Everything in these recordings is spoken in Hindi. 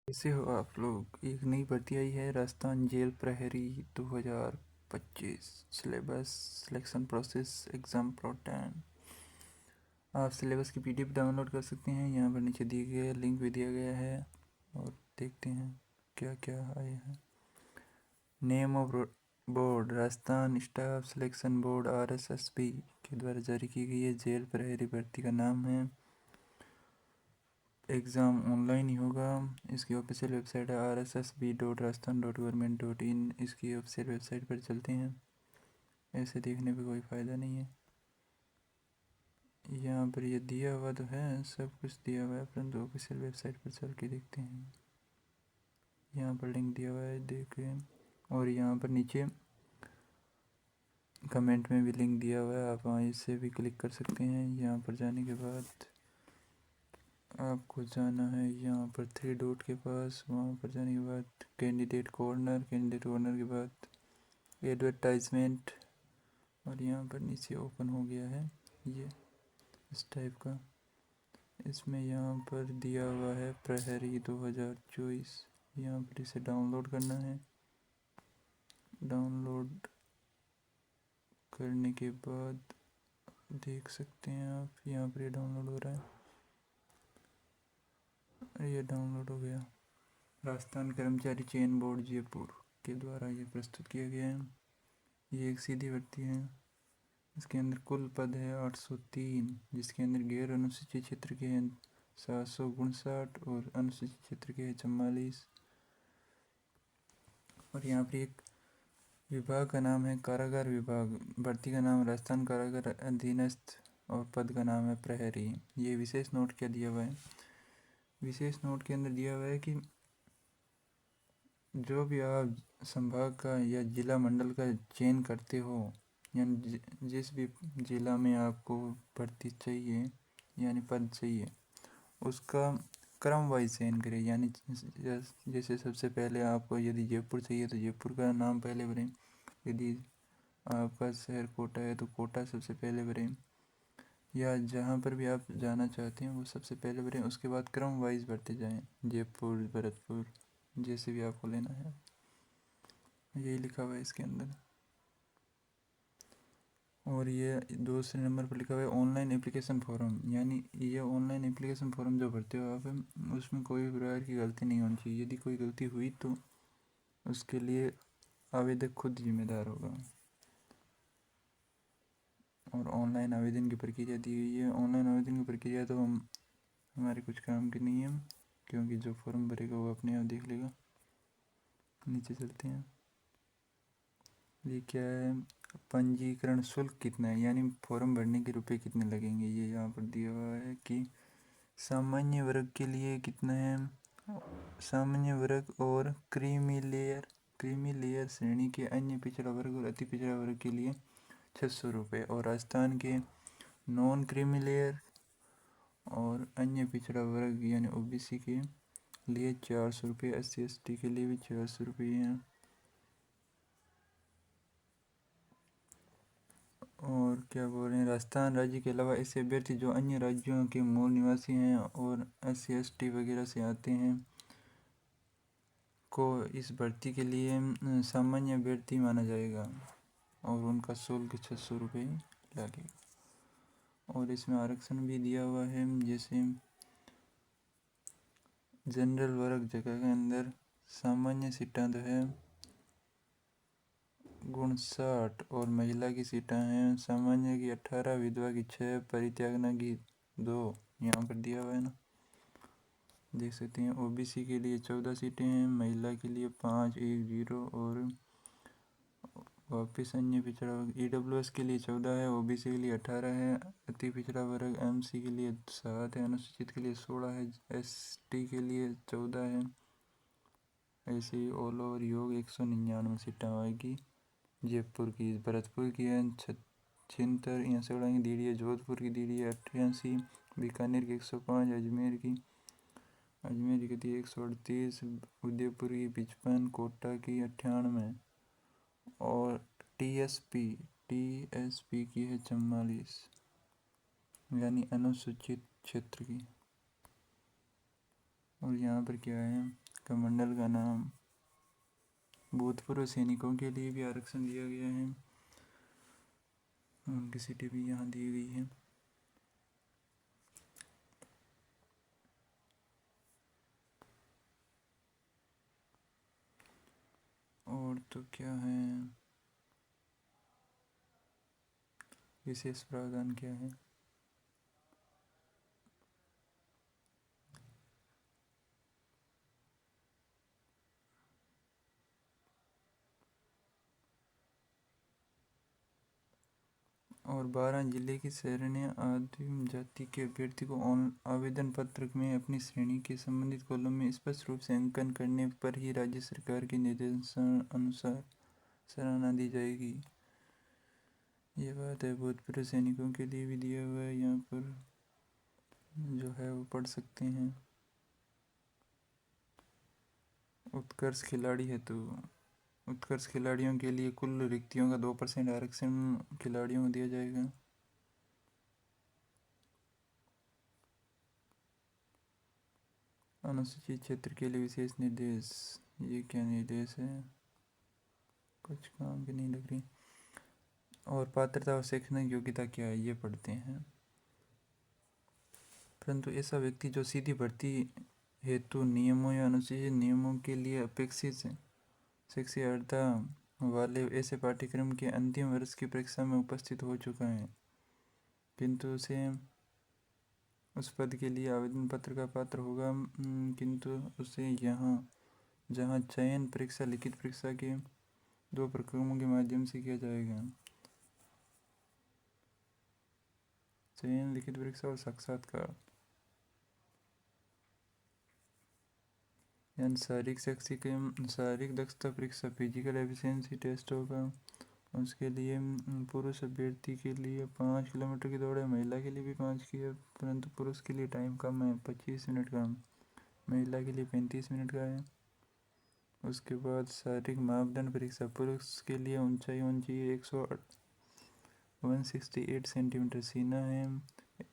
कैसे हो आप लोग। एक नई भर्ती आई है राजस्थान जेल प्रहरी 2025। Syllabus, selection process, exam pattern. आप सिलेबस की पीडीएफ डाउनलोड कर सकते हैं। यहाँ पर नीचे दिए गए लिंक भी दिया गया है और देखते हैं क्या क्या आया है। Name of board Rajasthan staff selection board RSSB के द्वारा जारी की गई है। जेल प्रहरी भर्ती का नाम है। एग्ज़ाम ऑनलाइन ही होगा। इसकी ऑफिशियल वेबसाइट है rssb.rajasthan.government.in। इसकी ऑफिशियल वेबसाइट पर चलते हैं। ऐसे देखने पे कोई फ़ायदा नहीं है। यहाँ पर ये दिया हुआ तो है, सब कुछ दिया हुआ है, परंतु ऑफिशियल वेबसाइट पर चल के देखते हैं। यहाँ पर लिंक दिया हुआ है, देखें। और यहाँ पर नीचे कमेंट में भी लिंक दिया हुआ है, आप वहाँ इससे भी क्लिक कर सकते हैं। यहाँ पर जाने के बाद आपको जाना है यहाँ पर 3 डॉट के पास। वहाँ पर जाने के बाद कैंडिडेट कॉर्नर के बाद एडवर्टाइजमेंट, और यहाँ पर नीचे ओपन हो गया है ये इस टाइप का। इसमें यहाँ पर दिया हुआ है प्रहरी 2024। यहाँ पर इसे डाउनलोड करना है। डाउनलोड करने के बाद देख सकते हैं आप, यहाँ पर ये डाउनलोड हो रहा है। ये डाउनलोड हो गया। राजस्थान कर्मचारी चयन बोर्ड जयपुर के द्वारा ये प्रस्तुत किया गया है। ये एक सीधी भर्ती है। इसके अंदर कुल पद है 803, जिसके अंदर गैर अनुसूचित क्षेत्र के हैं 759 और अनुसूचित क्षेत्र के हैं 44। और यहाँ पर एक विभाग का नाम है कारागार विभाग। भर्ती का नाम राजस्थान कारागार अधीनस्थ और पद का नाम है प्रहरी। ये विशेष नोट क्या दिया हुआ है। विशेष नोट के अंदर दिया हुआ है कि जो भी आप संभाग का या जिला मंडल का चयन करते हो, यानी जिस भी जिला में आपको भर्ती चाहिए यानी पद चाहिए, उसका क्रम वाइज चयन करें। यानी जैसे सबसे पहले आपको यदि जयपुर चाहिए तो जयपुर का नाम पहले भरें। यदि आपका शहर कोटा है तो कोटा सबसे पहले भरें, या जहाँ पर भी आप जाना चाहते हैं वो सबसे पहले भरें। उसके बाद क्रम वाइज भरते जाएं, जयपुर, भरतपुर, जैसे भी आपको लेना है। यही लिखा हुआ है इसके अंदर। और ये दूसरे नंबर पर लिखा हुआ है ऑनलाइन एप्लीकेशन फॉर्म। यानी ये ऑनलाइन एप्लीकेशन फॉर्म जो भरते हो आप, उसमें कोई प्रकार की गलती नहीं होनी चाहिए। यदि कोई गलती हुई तो उसके लिए आवेदक खुद जिम्मेदार होगा। और ऑनलाइन आवेदन की प्रक्रिया दी गई है। ऑनलाइन आवेदन की प्रक्रिया तो हमारे कुछ काम की नहीं है, क्योंकि जो फॉर्म भरेगा वो अपने आप देख लेगा। नीचे चलते हैं। ये क्या है, पंजीकरण शुल्क कितना है, यानी फॉर्म भरने के रुपए कितने लगेंगे। ये यहाँ पर दिया हुआ है कि सामान्य वर्ग के लिए कितना है। सामान्य वर्ग और क्रीमी लेयर श्रेणी के अन्य पिछड़ा वर्ग और अति पिछड़ा वर्ग के लिए 600 रुपये, और राजस्थान के नॉन क्रीमी लेयर और अन्य पिछड़ा वर्ग यानी OBC के लिए 400 रुपये। SC ST के लिए भी 400 रुपये हैं। और क्या बोल रहे हैं, राजस्थान राज्य के अलावा ऐसे अभ्यर्थी जो अन्य राज्यों के मूल निवासी हैं और SC ST वगैरह से आते हैं को इस भर्ती के लिए सामान्य अभ्यर्थी माना जाएगा, और उनका शुल्क 600 रुपये लगेगा। और इसमें आरक्षण भी दिया हुआ है। जैसे जनरल वर्ग जगह के अंदर सामान्य सीटें तो है 59, और महिला की सीटें हैं सामान्य की 18, विधवा की 6, परित्यागना की 2। यहाँ पर दिया हुआ है ना, देख सकते हैं। OBC के लिए 14 सीटें हैं, महिला के लिए 5, 1, 0, और वापिस अन्य पिछड़ा वर्ग EWS के लिए 14 है, OBC के लिए 18 है, अति पिछड़ा वर्ग MC के लिए 7 है, अनुसूचित के लिए 16 है, ST के लिए 14 है। ऐसे ही ऑल ओवर योग 199 सीटें आएगी। जयपुर की, भरतपुर की है 76, यहाँ से उड़ाएंगे दी है। जोधपुर की दी है 88, बीकानेर की 105, अजमेर की 138, उदयपुर की 55, कोटा की 98, और TSP की है 44, यानी अनुसूचित क्षेत्र की। और यहाँ पर क्या है, का मंडल का नाम। भूतपूर्व सैनिकों के लिए भी आरक्षण दिया गया है, उनकी सीटें भी यहाँ दी गई है। और तो क्या है, विशेष प्रावधान क्या है? और 12 जिले की शरणीय आदिम जाति के अभ्यर्थी को आवेदन पत्र में अपनी श्रेणी के संबंधित कॉलम में स्पष्ट रूप से अंकन करने पर ही राज्य सरकार के निर्देशानुसार सराहना दी जाएगी। ये बात है। भूतपूर्व सैनिकों के लिए भी दिया हुआ है, यहाँ पर जो है वो पढ़ सकते हैं। उत्कर्ष खिलाड़ी है तो उत्कर्ष खिलाड़ियों के लिए कुल रिक्तियों का 2% आरक्षण खिलाड़ियों को दिया जाएगा। अनुसूचित क्षेत्र के लिए विशेष निर्देश, ये क्या निर्देश है, कुछ काम की नहीं लग रही। और पात्रता और शैक्षणिक योग्यता क्या है, ये पढ़ते हैं। परंतु ऐसा व्यक्ति जो सीधी भर्ती हेतु नियमों या अनुसूचित नियमों के लिए अपेक्षित शैक्षिक अर्हता वाले ऐसे पाठ्यक्रम के अंतिम वर्ष की परीक्षा में उपस्थित हो चुका है, किंतु उसे उस पद के लिए आवेदन पत्र का पात्र होगा, किंतु उसे जहाँ चयन परीक्षा लिखित परीक्षा के 2 प्रक्रमों के माध्यम से किया जाएगा। चयन, लिखित परीक्षा और साक्षात्कार। यानी शारीरिक दक्षता परीक्षा, फिजिकल एफिशिएंसी टेस्ट होगा। उसके लिए पुरुष अभ्यर्थी के लिए 5 किलोमीटर की दौड़ है, महिला के लिए भी 5 की है, परंतु पुरुष के लिए टाइम कम है, 25 मिनट का, महिला के लिए 35 मिनट का है। उसके बाद शारीरिक मापदंड परीक्षा, पुरुष के लिए ऊंचाई होनी चाहिए 168 सेंटीमीटर, सीना है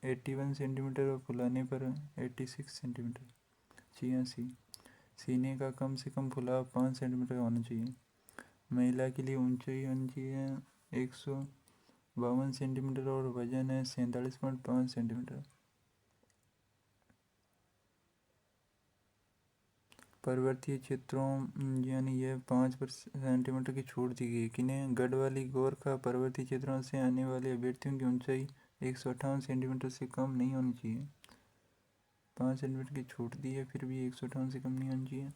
81 सेंटीमीटर और फुलाने पर 86 सेंटीमीटर, 86। सीने का कम से कम फुलाव 5 सेंटीमीटर होना चाहिए। महिला के लिए ऊंचाई होनी चाहिए 152 सेंटीमीटर और वजन है 47.5 सेंटीमीटर। पर्वतीय क्षेत्रों यानी यह 5 सेंटीमीटर की छूट दी गई। किन्हें? गढ़वाली गोरखा पर्वतीय क्षेत्रों से आने वाले अभ्यर्थियों की ऊंचाई 158 सेंटीमीटर से कम नहीं होनी चाहिए। 5 सेंटीमीटर की छूट दी है, फिर भी 158 से कम नहीं होनी चाहिए।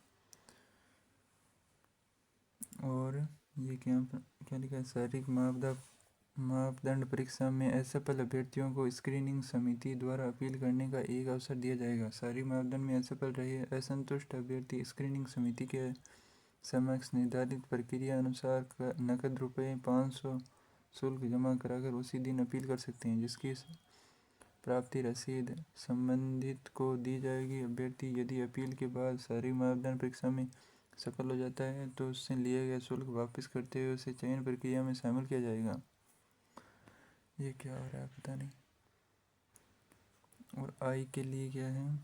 और ये क्या लिखा है, शारीरिक मापदंड परीक्षा में असफल अभ्यर्थियों को स्क्रीनिंग समिति द्वारा अपील करने का एक अवसर दिया जाएगा। शारीरिक मापदंड में असफल रहे असंतुष्ट अभ्यर्थी स्क्रीनिंग समिति के समक्ष निर्धारित प्रक्रिया अनुसार नकद रुपये 500 शुल्क जमा कराकर उसी दिन अपील कर सकते हैं, जिसकी प्राप्ति रसीद संबंधित को दी जाएगी। अभ्यर्थी यदि अपील के बाद शारीरिक मापदंड परीक्षा में सफल हो जाता है तो उससे लिया गया शुल्क वापस करते हुए उसे चयन प्रक्रिया में शामिल किया जाएगा। ये क्या हो रहा है पता नहीं। और आई के लिए क्या है,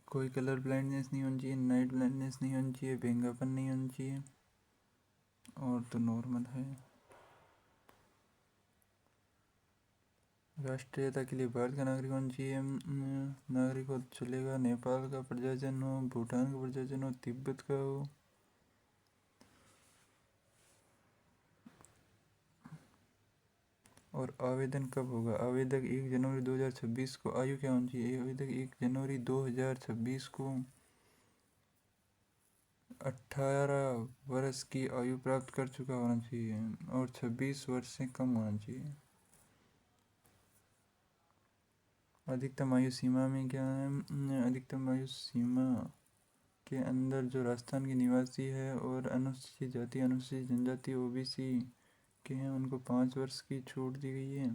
कोई कलर ब्लाइंडनेस नहीं होनी चाहिए, नाइट ब्लाइंडनेस नहीं होनी चाहिए, भेंगापन नहीं होनी चाहिए, और तो नॉर्मल है। राष्ट्रीयता के लिए भारत का नागरिक होना चाहिए, नागरिक हो चलेगा, नेपाल का प्रजाजन हो, भूटान का प्रजाजन हो, तिब्बत का हो। और आवेदन कब होगा? आवेदक 1 जनवरी 2026 को। आयु क्या होनी चाहिए? आवेदक 1 जनवरी 2026 को 18 वर्ष की आयु प्राप्त कर चुका होना चाहिए और 26 वर्ष से कम होना चाहिए। अधिकतम आयु सीमा में क्या है? अधिकतम आयु सीमा के अंदर जो राजस्थान के निवासी है और अनुसूचित जाति, अनुसूचित जनजाति, ओबीसी के हैं, उनको 5 वर्ष की छूट दी गई है।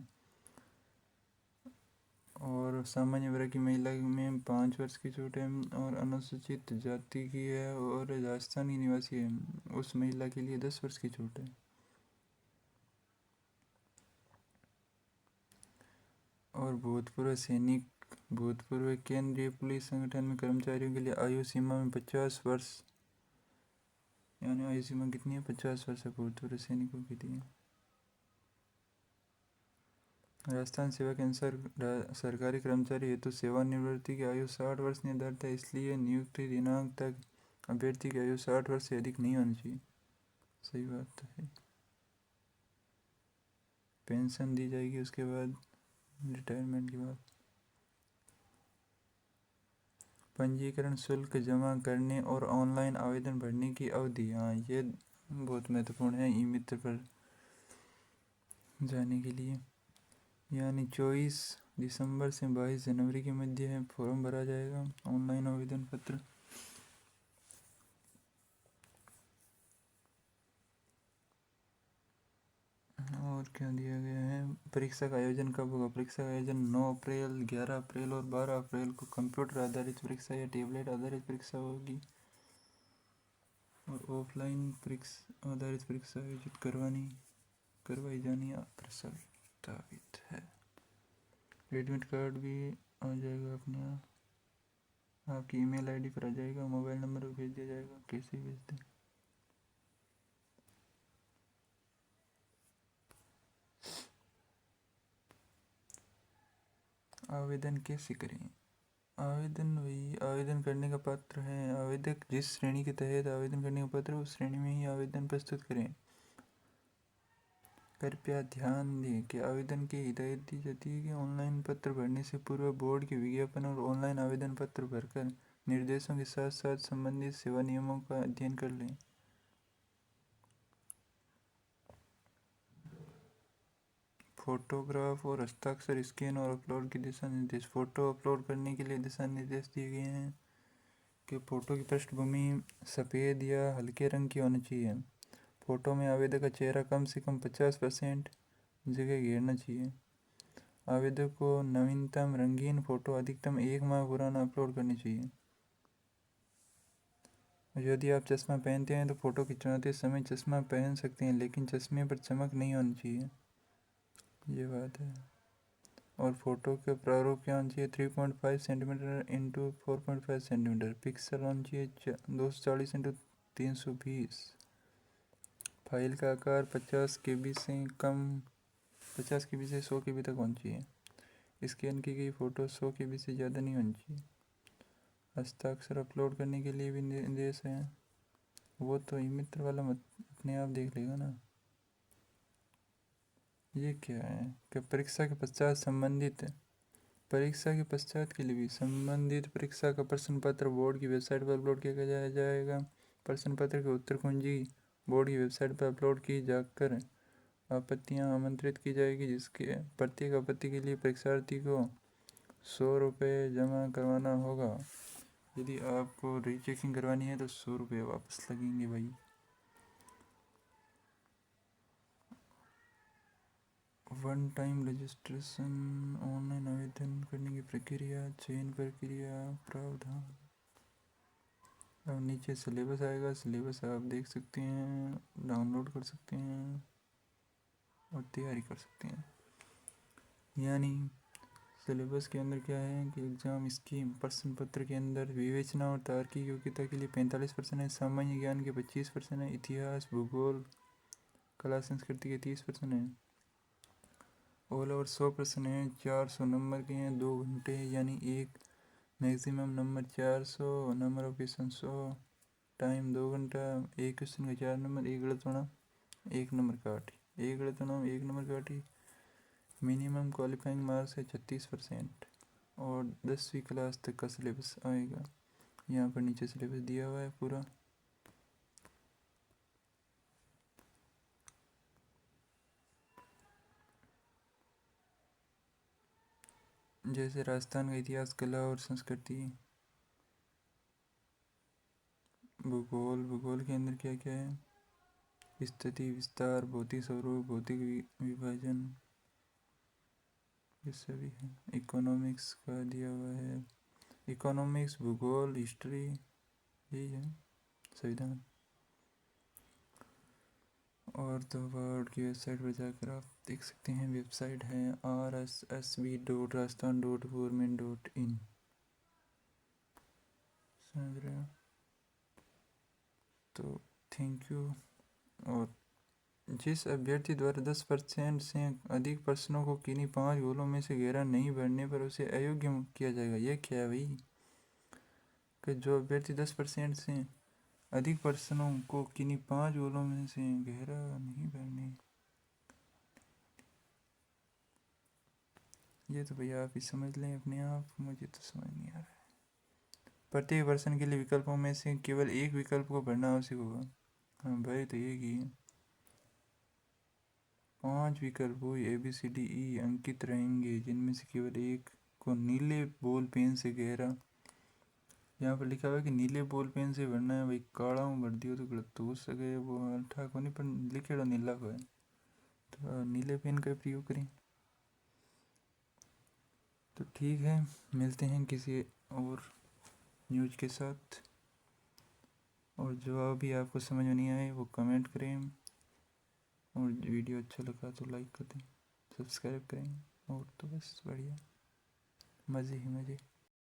और सामान्य वर्ग की महिला में 5 वर्ष की छूट है। और अनुसूचित जाति की है और राजस्थान की निवासी है, उस महिला के लिए 10 वर्ष की छूट है। और भूतपूर्व सैनिक भूतपूर्व केंद्रीय पुलिस संगठन में कर्मचारियों के लिए आयु सीमा में 50 वर्ष, यानी आयु सीमा कितनी है? 50 वर्ष है भूतपूर्व सैनिकों के लिए। राजस्थान सेवा के अनुसार सरकारी कर्मचारी हेतु सेवानिवृत्ति की आयु 60 वर्ष निर्धारित है, इसलिए नियुक्ति दिनांक तक अभ्यर्थी की आयु 60 वर्ष से अधिक नहीं होनी चाहिए। सही बात है। पेंशन दी जाएगी उसके बाद, रिटायरमेंट के बाद। पंजीकरण शुल्क जमा करने और ऑनलाइन आवेदन भरने की अवधि, हाँ ये बहुत महत्वपूर्ण है ई मित्र पर जाने के लिए। यानी 24 दिसंबर से 22 जनवरी के मध्य फॉर्म भरा जाएगा, ऑनलाइन आवेदन पत्र। और क्या दिया गया है? परीक्षा का आयोजन कब होगा? परीक्षा का आयोजन 9 अप्रैल, 11 अप्रैल और 12 अप्रैल को कंप्यूटर आधारित परीक्षा या टेबलेट आधारित परीक्षा होगी, और ऑफलाइन परीक्षा आधारित परीक्षा आयोजित करवाई जानी प्रस्तावित है। एडमिट कार्ड भी आ जाएगा अपने यहाँ, आपकी ईमेल आईडी पर आ जाएगा, मोबाइल नंबर भी भेज दिया जाएगा, कैसे भेजते हैं। आवेदन कैसे करें? आवेदन करने का पात्र है आवेदक जिस श्रेणी के तहत आवेदन करने का पात्र है उस श्रेणी में ही आवेदन प्रस्तुत करें। कृपया ध्यान दें कि आवेदन की हिदायत दी जाती है कि ऑनलाइन पत्र भरने से पूर्व बोर्ड के विज्ञापन और ऑनलाइन आवेदन पत्र भरकर निर्देशों के साथ साथ संबंधित सेवा नियमों का अध्ययन कर लें। फोटोग्राफ और हस्ताक्षर स्कैन और अपलोड के दिशा निर्देश। फ़ोटो अपलोड करने के लिए दिशा निर्देश दिए गए हैं कि फ़ोटो की पृष्ठभूमि सफ़ेद या हल्के रंग की होनी चाहिए। फ़ोटो में आवेदक का चेहरा कम से कम 50% जगह घेरना चाहिए। आवेदक को नवीनतम रंगीन फ़ोटो अधिकतम 1 माह पुराना अपलोड करनी चाहिए। यदि आप चश्मा पहनते हैं तो फ़ोटो खिंचवाते समय चश्मा पहन सकते हैं, लेकिन चश्मे पर चमक नहीं होनी चाहिए, ये बात है। और फ़ोटो के प्रारूप क्या होना चाहिए? 3.5 सेंटीमीटर इंटू 4.5 सेंटीमीटर पिक्सल होना चाहिए, 240 इंटू 320। फाइल का आकार 50 KB से कम, 50 KB से 100 KB तक होना चाहिए। स्कैन की गई फ़ोटो 100 KB से ज़्यादा नहीं होनी चाहिए। हस्ताक्षर अपलोड करने के लिए भी निर्देश है, वो तो ई मित्र वाला मत अपने आप देख लेगा ना। ये क्या है कि परीक्षा के पश्चात के लिए भी संबंधित परीक्षा का प्रश्न पत्र बोर्ड की वेबसाइट पर अपलोड किया जाएगा। प्रश्न पत्र की उत्तर कुंजी बोर्ड की वेबसाइट पर अपलोड की जाकर आपत्तियां आमंत्रित की जाएगी, जिसके प्रत्येक आपत्ति के लिए परीक्षार्थी को 100 रुपये जमा करवाना होगा। यदि आपको रीचेकिंग करवानी है तो 100 रुपये वापस लगेंगे भाई। वन टाइम रजिस्ट्रेशन, ऑनलाइन आवेदन करने की प्रक्रिया, चयन प्रक्रिया, प्रावधान। अब नीचे सिलेबस आएगा, सिलेबस आप देख सकते हैं, डाउनलोड कर सकते हैं और तैयारी कर सकते हैं। यानी सिलेबस के अंदर क्या है कि एग्ज़ाम स्कीम प्रश्न पत्र के अंदर विवेचना और तार्किक योग्यता के लिए 45% है, सामान्य ज्ञान के 25% है, इतिहास भूगोल कला संस्कृति के 30% है। ऑल ओवर 100 प्रश्न हैं, 400 नंबर के हैं, 2 घंटे, यानी एक maximum number 400, number of question 100, time 2 घंटा, एक क्वेश्चन का 4 नंबर, एक गलत होना 1 नंबर काट, एक गलत होना 1 नंबर काटी। मिनिमम क्वालिफाइंग मार्क्स है 36% और 10वीं क्लास तक का सिलेबस आएगा। यहाँ पर नीचे सिलेबस दिया हुआ है पूरा। जैसे राजस्थान का इतिहास, कला और संस्कृति। भूगोल के अंदर क्या क्या है? स्थिति, विस्तार, भौतिक स्वरूप, भौतिक विभाजन, ये सभी है। इकोनॉमिक्स का दिया हुआ है, इकोनॉमिक्स, भूगोल, हिस्ट्री, यही है संविधान। और द वर्ल्ड की वेबसाइट पर जाकर आप देख सकते हैं। वेबसाइट है rssb.rajasthan.government.in। समझ रहे हो? तो थैंक यू। और जिस अभ्यर्थी द्वारा 10% से अधिक प्रश्नों को किन्हीं 5 गोलों में से घेरा नहीं भरने पर उसे अयोग्य किया जाएगा। यह क्या है भाई? कि जो अभ्यर्थी 10% से अधिक प्रश्नों को किन्हीं 5 गोलों में से घेरा नहीं भरने, ये तो भैया आप ही समझ लें अपने आप, मुझे तो समझ नहीं आ रहा है। प्रत्येक प्रश्न के लिए विकल्पों में से केवल एक विकल्प को भरना आवश्यक होगा। हाँ भाई, तो एक ही है। 5 विकल्प ABCDE अंकित रहेंगे, जिनमें से केवल एक को नीले बॉल पेन से गहरा, यहाँ पर लिखा हुआ है कि नीले बॉल पेन से भरना है भाई। काला में भर दियो तो गलत तो हो सके, वो अल्ठा को नहीं पर लिखे नीला को है, तो नीले पेन का प्रयोग करें। तो ठीक है, मिलते हैं किसी और न्यूज़ के साथ। और जो अभी आपको समझ में नहीं आए वो कमेंट करें, और वीडियो अच्छा लगा तो लाइक कर दें, सब्सक्राइब करें, और तो बस बढ़िया, मज़े ही मज़े।